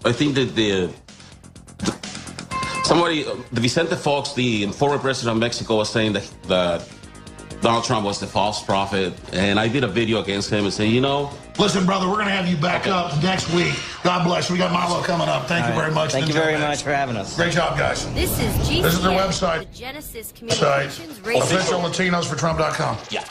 I think that the Vicente Fox, the former president of Mexico, was saying that Donald Trump was the false prophet, and I did a video against him and say, you know. Listen, brother, we're going to have you back up next week. God bless you. We got Milo coming up. Thank you very much. Thank you very much for having us. Great job, guys. This is GCN, This is their website. the Genesis Communications Radio. Official Latinos for Trump.com. Yeah.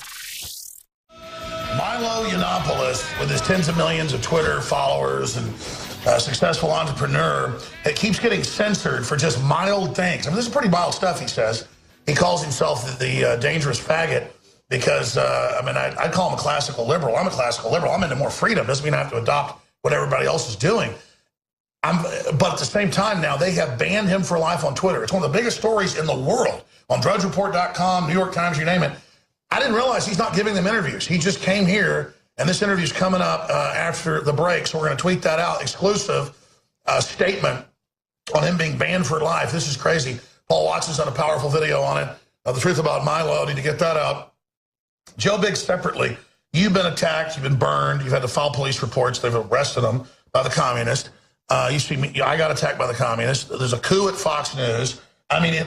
Milo Yiannopoulos, with his tens of millions of Twitter followers and successful entrepreneur, it keeps getting censored for just mild things. I mean, this is pretty mild stuff, he says. He calls himself the dangerous faggot because, I mean, I call him a classical liberal. I'm a classical liberal. I'm into more freedom. Doesn't mean I have to adopt what everybody else is doing. But at the same time now, they have banned him for life on Twitter. It's one of the biggest stories in the world on DrudgeReport.com, New York Times, you name it. I didn't realize he's not giving them interviews. He just came here, and this interview's coming up after the break, so we're going to tweet that out. Exclusive statement on him being banned for life. This is crazy. Paul Watson's done a powerful video on it. The truth about Milo, need to get that out. Joe Biggs, separately, you've been attacked, you've been burned, you've had to file police reports, they've arrested him by the communists. You see me, I got attacked by the communists. There's a coup at Fox News. I mean,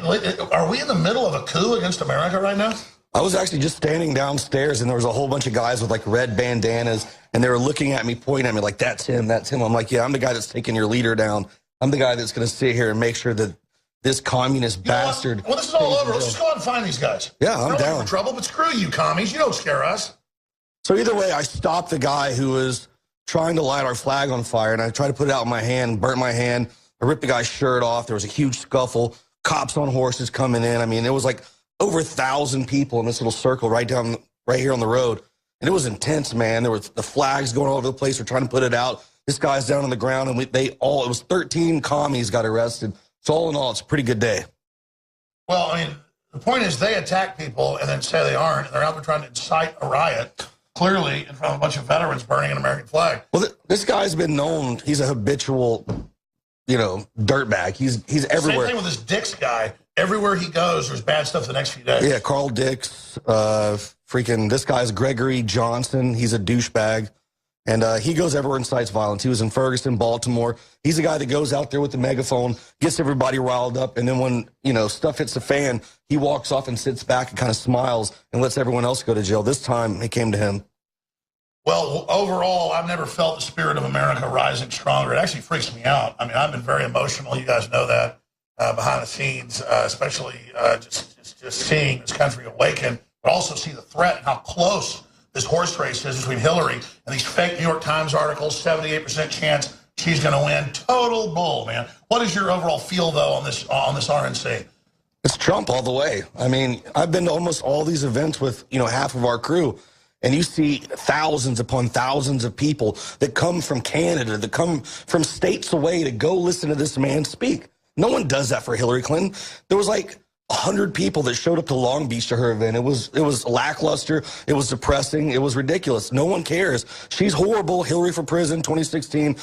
are we in the middle of a coup against America right now? I was actually just standing downstairs, and there was a whole bunch of guys with, like, red bandanas, and they were looking at me, pointing at me like, that's him, that's him. I'm like, yeah, I'm the guy that's taking your leader down. I'm the guy that's going to sit here and make sure that this communist bastard... Well, this is all over. Let's just go out and find these guys. Yeah, I'm down. For trouble, but screw you, commies. You don't scare us. So either way, I stopped the guy who was trying to light our flag on fire, and I tried to put it out in my hand, burnt my hand. I ripped the guy's shirt off. There was a huge scuffle. Cops on horses coming in. I mean, it was like over 1,000 people in this little circle right here on the road. And it was intense, man. There was the flags going all over the place. We're trying to put it out. This guy's down on the ground, and it was 13 commies got arrested. So all in all, it's a pretty good day. Well, I mean, the point is they attack people and then say they aren't. And they're out there trying to incite a riot, clearly in front of a bunch of veterans burning an American flag. Well, this guy's been known. He's a habitual, dirtbag. He's everywhere. Same thing with this Dix guy. Everywhere he goes, there's bad stuff the next few days. Yeah, Carl Dix, this guy's Gregory Johnson. He's a douchebag. And he goes everywhere and incites violence. He was in Ferguson, Baltimore. He's the guy that goes out there with the megaphone, gets everybody riled up, and then when, stuff hits the fan, he walks off and sits back and kind of smiles and lets everyone else go to jail. This time, it came to him. Well, overall, I've never felt the spirit of America rising stronger. It actually freaks me out. I mean, I've been very emotional. You guys know that behind the scenes, especially just seeing this country awaken, but also see the threat and how close this horse race is between Hillary and these fake New York Times articles, 78% chance she's going to win. Total bull, man. What is your overall feel, though, on this RNC? It's Trump all the way. I mean, I've been to almost all these events with, half of our crew, and you see thousands upon thousands of people that come from Canada, that come from states away to go listen to this man speak. No one does that for Hillary Clinton. There was like 100 people that showed up to Long Beach to her event. It was lackluster. It was depressing. It was ridiculous. No one cares. She's horrible. Hillary for prison, 2016.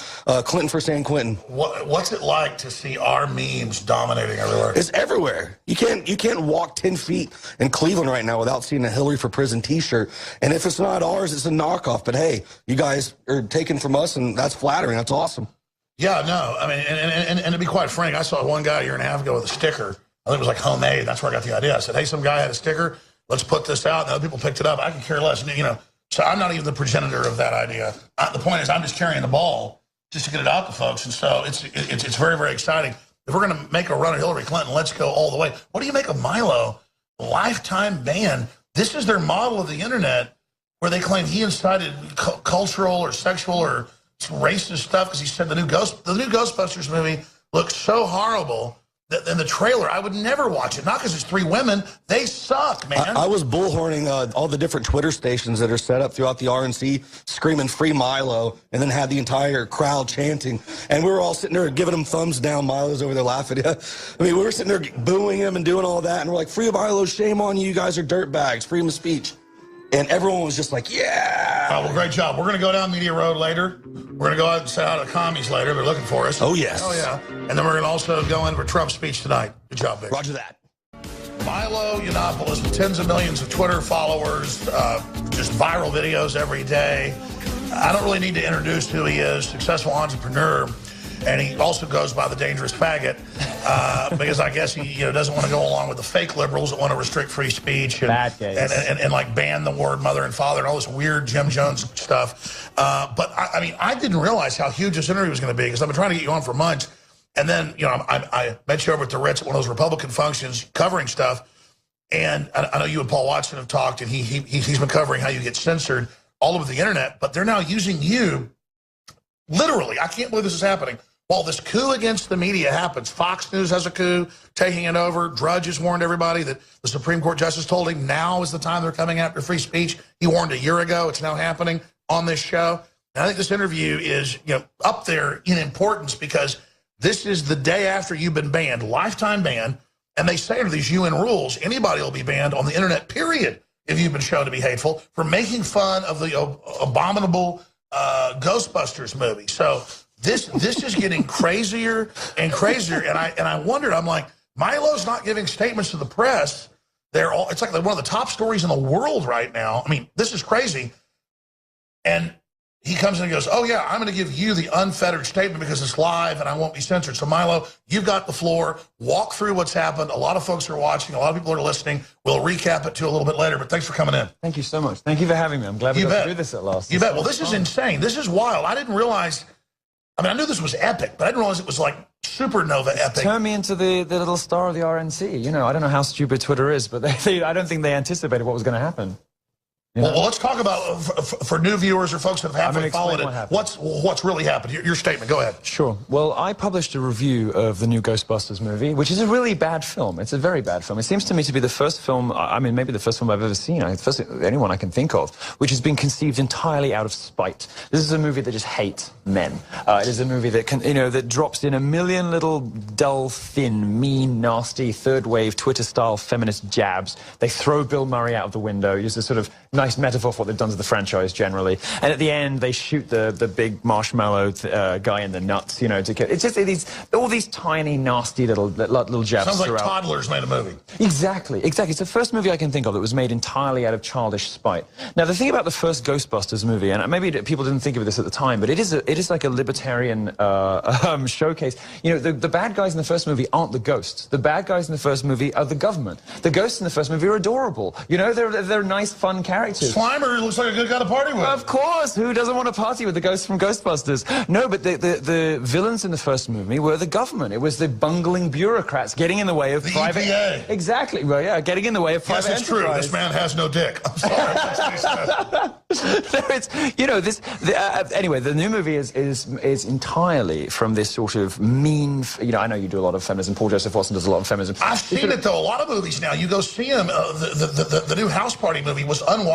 Clinton for San Quentin. What's it like to see our memes dominating everywhere? It's everywhere. You can't walk 10 feet in Cleveland right now without seeing a Hillary for prison T-shirt. And if it's not ours, it's a knockoff. But hey, you guys are taken from us, and that's flattering. That's awesome. Yeah, no. I mean, and to be quite frank, I saw one guy a year and a half ago with a sticker. I think it was like homemade. That's where I got the idea. I said, hey, some guy had a sticker. Let's put this out. And other people picked it up. I could care less. So I'm not even the progenitor of that idea. The point is I'm just carrying the ball just to get it out to folks. And so it's very, very exciting. If we're going to make a run at Hillary Clinton, let's go all the way. What do you make of Milo? Lifetime ban. This is their model of the internet where they claim he incited cultural or sexual or racist stuff because he said the new Ghostbusters movie looks so horrible. In the trailer, I would never watch it. Not because it's three women. They suck, man. I was bullhorning all the different Twitter stations that are set up throughout the RNC, screaming free Milo, and then had the entire crowd chanting. And we were all sitting there giving him thumbs down. Milo's over there laughing. I mean, we were sitting there booing him and doing all that. And we're like, free Milo, shame on you. You guys are dirtbags. Freedom of speech. And everyone was just like, yeah. Well, great job. We're going to go down Media Road later. We're going to go out and say out to commies later. They're looking for us. Oh, yes. Oh, yeah. And then we're going to also go in for Trump's speech tonight. Good job, Vic. Roger that. Milo Yiannopoulos with tens of millions of Twitter followers, just viral videos every day. I don't really need to introduce who he is, successful entrepreneur. and he also goes by the dangerous faggot because I guess he doesn't want to go along with the fake liberals that want to restrict free speech and like ban the word mother and father and all this weird Jim Jones stuff. But I mean, I didn't realize how huge this interview was going to be because I've been trying to get you on for months. And then, I met you over at the Ritz at one of those Republican functions covering stuff. And I know you and Paul Watson have talked, and he's been covering how you get censored all over the internet. But they're now using you, literally, I can't believe this is happening. While this coup against the media happens, Fox News has a coup, taking it over. Drudge has warned everybody that the Supreme Court justice told him now is the time they're coming after free speech. He warned a year ago. It's now happening on this show. And I think this interview is up there in importance because this is the day after you've been banned, lifetime ban. And they say under these UN rules, anybody will be banned on the internet, period, if you've been shown to be hateful, for making fun of the abominable Ghostbusters movie. So this is getting crazier and crazier. And I wondered, I'm like, Milo's not giving statements to the press. It's like one of the top stories in the world right now. I mean, this is crazy. And he comes in and goes, oh, yeah, I'm going to give you the unfettered statement because it's live and I won't be censored. So, Milo, you've got the floor. Walk through what's happened. A lot of folks are watching. A lot of people are listening. We'll recap it, too, a little bit later. But thanks for coming in. Thank you so much. Thank you for having me. I'm glad we got to do this at last. You bet. Well, this is insane. This is wild. I didn't realize. I mean, I knew this was epic, but I didn't realize it was like supernova epic. Turn me into the little star of the RNC. I don't know how stupid Twitter is, but I don't think they anticipated what was going to happen. Well, let's talk about, for new viewers or folks that have halfway followed it, what's really happened. Your statement. Go ahead. Sure. Well, I published a review of the new Ghostbusters movie, which is a really bad film. It's a very bad film. It seems to me to be the first film, I mean, maybe the first film I've ever seen, anyone I can think of, which has been conceived entirely out of spite. This is a movie that just hates men. It is a movie that that drops in a million little dull, thin, mean, nasty, third-wave, Twitter-style feminist jabs. They throw Bill Murray out of the window. Use a sort of nice metaphor for what they've done to the franchise generally. And at the end, they shoot the big marshmallow guy in the nuts, to kill. It's just all these tiny, nasty little jabs. Sounds like throughout. toddlers made a movie. Exactly. It's the first movie I can think of that was made entirely out of childish spite. Now, the thing about the first Ghostbusters movie, and maybe people didn't think of this at the time, but it is like a libertarian showcase. The bad guys in the first movie aren't the ghosts. The bad guys in the first movie are the government. The ghosts in the first movie are adorable. They're nice, fun characters. Slimer looks like a good guy to party with. Of course. Who doesn't want to party with the ghosts from Ghostbusters? No, but the villains in the first movie were the government. It was the bungling bureaucrats getting in the way of private... EPA. Exactly. Well, yeah, getting in the way of private enterprise. Yes, it's true. This man has no dick. I'm sorry. Anyway, the new movie is entirely from this sort of mean... I know you do a lot of feminism. Paul Joseph Watson does a lot of feminism. I've seen it, though. A lot of movies now. You go see them. The new House Party movie was unwatchable.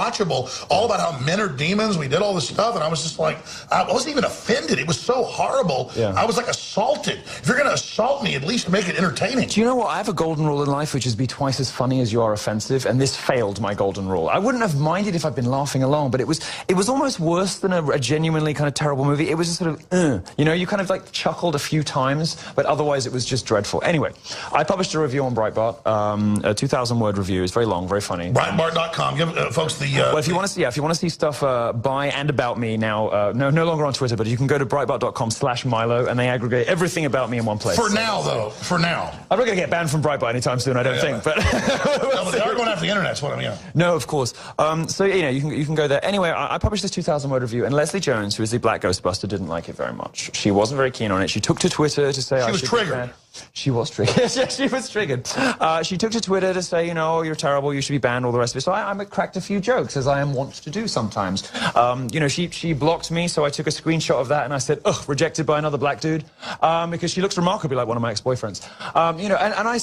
All about how men are demons. We did all this stuff, and I was just like, I wasn't even offended. It was so horrible. Yeah. I was like assaulted. If you're going to assault me, at least make it entertaining. Do you know what? I have a golden rule in life, which is be twice as funny as you are offensive, and this failed my golden rule. I wouldn't have minded if I'd been laughing along, but it was almost worse than a genuinely kind of terrible movie. It was just sort of, you kind of like chuckled a few times, but otherwise it was just dreadful. Anyway, I published a review on Breitbart, a 2,000-word review. It's very long, very funny. Breitbart.com. Give folks the... Well, if you want to see stuff by and about me now, no longer on Twitter, but you can go to Breitbart.com/Milo, and they aggregate everything about me in one place. For now, though. For now. I'm not going to get banned from Breitbart anytime soon, I don't think. But no, but they are going after the internet. That's what I mean. No, of course. So you can go there. Anyway, I published this 2,000-word review, and Leslie Jones, who is the Black Ghostbuster, didn't like it very much. She wasn't very keen on it. She took to Twitter to say she was triggered. She was triggered. Yes, she was triggered. She took to Twitter to say, you're terrible, you should be banned, all the rest of it. So I cracked a few jokes, as I am wont to do sometimes. She blocked me, so I took a screenshot of that, and I said, ugh, rejected by another black dude, because she looks remarkably like one of my ex-boyfriends. And I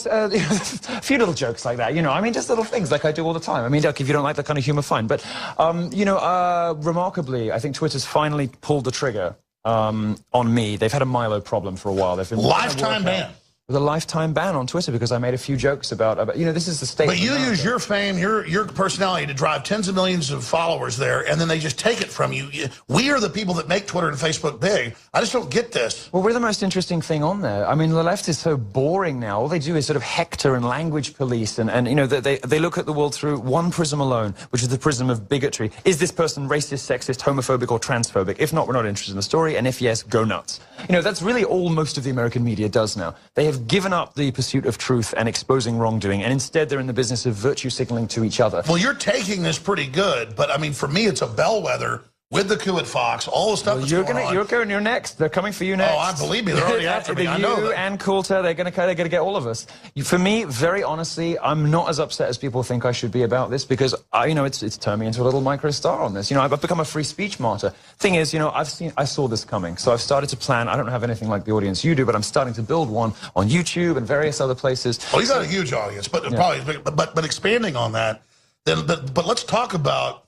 a few little jokes like that, I mean, just little things like I do all the time. I mean, look, if you don't like that kind of humor, fine. But, remarkably, I think Twitter's finally pulled the trigger on me. They've had a Milo problem for a while. They've been lifetime ban. with a lifetime ban on Twitter because I made a few jokes about you know, this is the state. But you use your fame, your personality to drive tens of millions of followers there, and then they just take it from you. We are the people that make Twitter and Facebook big. I just don't get this. Well, we're the most interesting thing on there. I mean, the left is so boring now. All they do is sort of hector and language police, and you know, they look at the world through one prism alone, which is the prism of bigotry. Is this person racist, sexist, homophobic, or transphobic? If not, we're not interested in the story, and if yes, go nuts. You know, that's really all most of the American media does now. They have given up the pursuit of truth and exposing wrongdoing, and instead they're in the business of virtue signaling to each other. Well, you're taking this pretty good, but I mean, for me, it's a bellwether with the coup at Fox, all the stuff that's going on. You're next. They're coming for you next. Oh, I believe me, they're already after me. I know you and Coulter, they're going to get all of us. For me, very honestly, I'm not as upset as people think I should be about this because you know, it's turned me into a little micro star on this. You know, I've become a free speech martyr. Thing is, you know, I saw this coming, so I've started to plan. I don't have anything like the audience you do, but I'm starting to build one on YouTube and various other places. Well, you've got a huge audience, but probably, but expanding on that, then, but let's talk about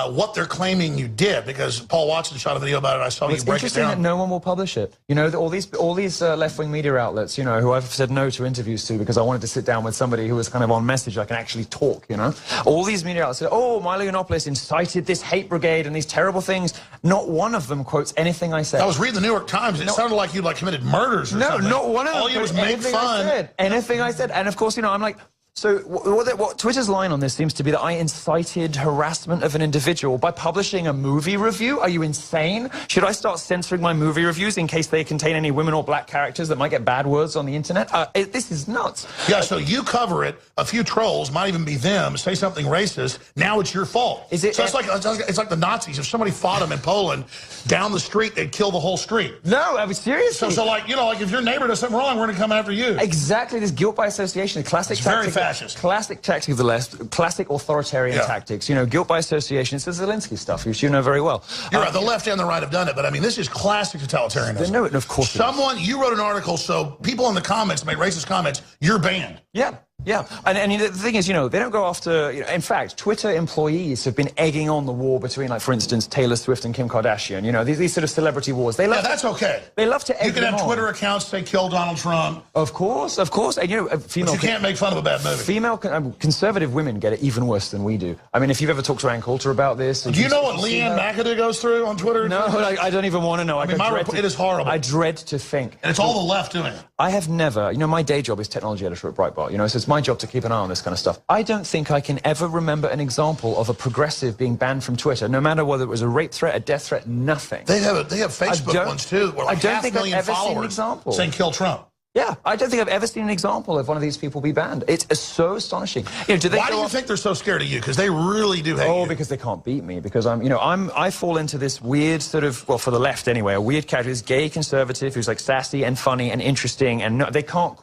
what they're claiming you did, because Paul Watson shot a video about it. I saw you break it down. It's interesting that no one will publish it. You know, all these left-wing media outlets, you know, who I've said no to interviews to because I wanted to sit down with somebody who was kind of on message, I can actually talk, you know. All these media outlets said, oh, Milo Yiannopoulos incited this hate brigade and these terrible things. Not one of them quotes anything I said. I was reading the New York Times. It sounded like you committed murders or something. No, not one of them. All you was make fun. Anything I said. And of course, you know, I'm like, so what Twitter's line on this seems to be that I incited harassment of an individual by publishing a movie review. Are you insane? Should I start censoring my movie reviews in case they contain any women or black characters that might get bad words on the internet? This is nuts. Yeah, so you cover it. A few trolls, might even be them, say something racist. Now it's your fault. So it's like the Nazis. If somebody fought them in Poland, down the street, they'd kill the whole street. No, I mean, seriously. So like, you know, like if your neighbor does something wrong, we're going to come after you. Exactly. This guilt by association, the classic tactic. Very fascist. Classic tactic of the left, classic authoritarian tactics. You know, guilt by association. It's the Zelensky stuff, which you know very well. You're right. The left and the right have done it, but I mean, this is classic totalitarianism. No, of course. You wrote an article, so people in the comments made racist comments. You're banned. Yeah. Yeah, and the thing is, you know, they don't go after, you know, in fact, Twitter employees have been egging on the war between, like, for instance, Taylor Swift and Kim Kardashian, you know, these sort of celebrity wars. They love that's okay. They love to egg You can have Twitter accounts say kill Donald Trump. Of course, and, you know, but you can't make fun of a bad movie. Female conservative women get it even worse than we do. I mean, if you've ever talked to Ann Coulter about this... Do you know what Leanne McAdoo goes through on Twitter? No, I don't even want to know. I mean, it is horrible. I dread to think. And it's all the left doing it. I have never, you know, my day job is technology editor at Breitbart, you know, so it's my job to keep an eye on this kind of stuff. I don't think I can ever remember an example of a progressive being banned from Twitter, no matter whether it was a rape threat, a death threat, nothing. They have Facebook ones too, where like I don't think I've ever seen an example saying kill Trump. Yeah, I don't think I've ever seen an example of one of these people be banned. It's so astonishing. You know, Why do you think they're so scared of you? Because they really do hate you. Oh, because they can't beat me. Because I fall into this weird sort of, well, for the left anyway, a weird character, this gay conservative who's like sassy and funny and interesting, and they can't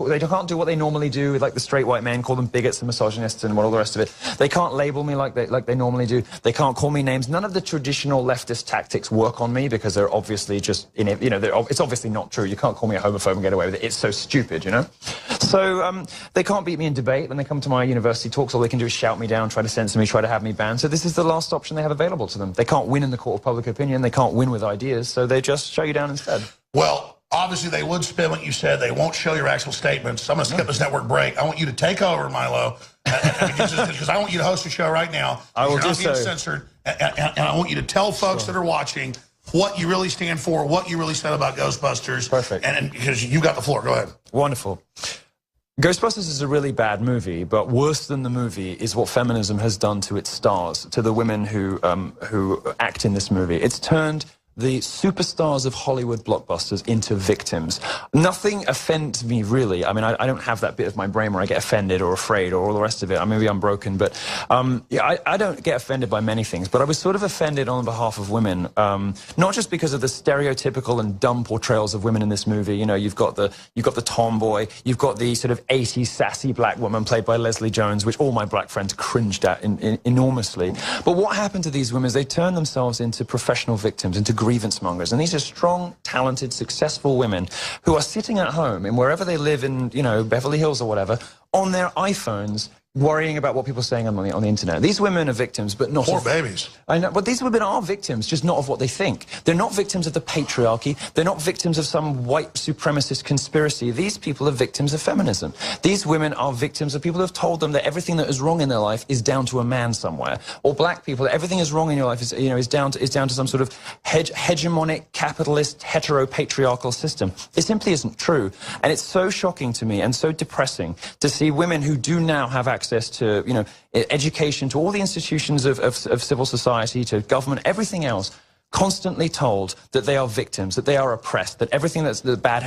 do what they normally do with like the straight white men, call them bigots and misogynists and all the rest of it. They can't label me like they normally do. They can't call me names. None of the traditional leftist tactics work on me because they're obviously just, you know, it's obviously not true. You can't call me a homophobe and get away with it. It's so stupid, you know? So they can't beat me in debate. When they come to my university talks, all they can do is shout me down, try to censor me, try to have me banned. So this is the last option they have available to them. They can't win in the court of public opinion. They can't win with ideas, so they just shut you down instead. Well, obviously they would spin what you said. They won't show your actual statements. I'm going to skip this network break. I want you to take over, Milo, because I want you to host a show right now. I will do so. Censored, and I want you to tell folks that are watching what you really stand for, what you really said about Ghostbusters. Perfect. And because you got the floor. Go ahead. Wonderful. Ghostbusters is a really bad movie, but worse than the movie is what feminism has done to its stars, to the women who act in this movie. It's turned the superstars of Hollywood blockbusters into victims. Nothing offends me, really. I mean, I don't have that bit of my brain where I get offended or afraid or all the rest of it. Maybe I'm broken, but yeah, I don't get offended by many things, but I was sort of offended on behalf of women, not just because of the stereotypical and dumb portrayals of women in this movie. You know, you've got the tomboy, you've got the sort of 80s sassy black woman played by Leslie Jones, which all my black friends cringed at enormously. But what happened to these women is they turned themselves into professional victims, into grievance mongers, and these are strong, talented, successful women who are sitting at home in wherever they live in, you know, Beverly Hills or whatever, on their iPhones, worrying about what people are saying on the internet. These women are victims, but not Poor of, babies. I know, but these women are victims, just not of what they think. They're not victims of the patriarchy. They're not victims of some white supremacist conspiracy. These people are victims of feminism. These women are victims of people who have told them that everything that is wrong in their life is down to a man somewhere. Or black people, that everything is wrong in your life is down to some sort of hegemonic, capitalist, heteropatriarchal system. It simply isn't true. And it's so shocking to me and so depressing to see women who do now have access to, you know, education, to all the institutions of civil society, to government, everything else, constantly told that they are victims, that they are oppressed, that everything that's bad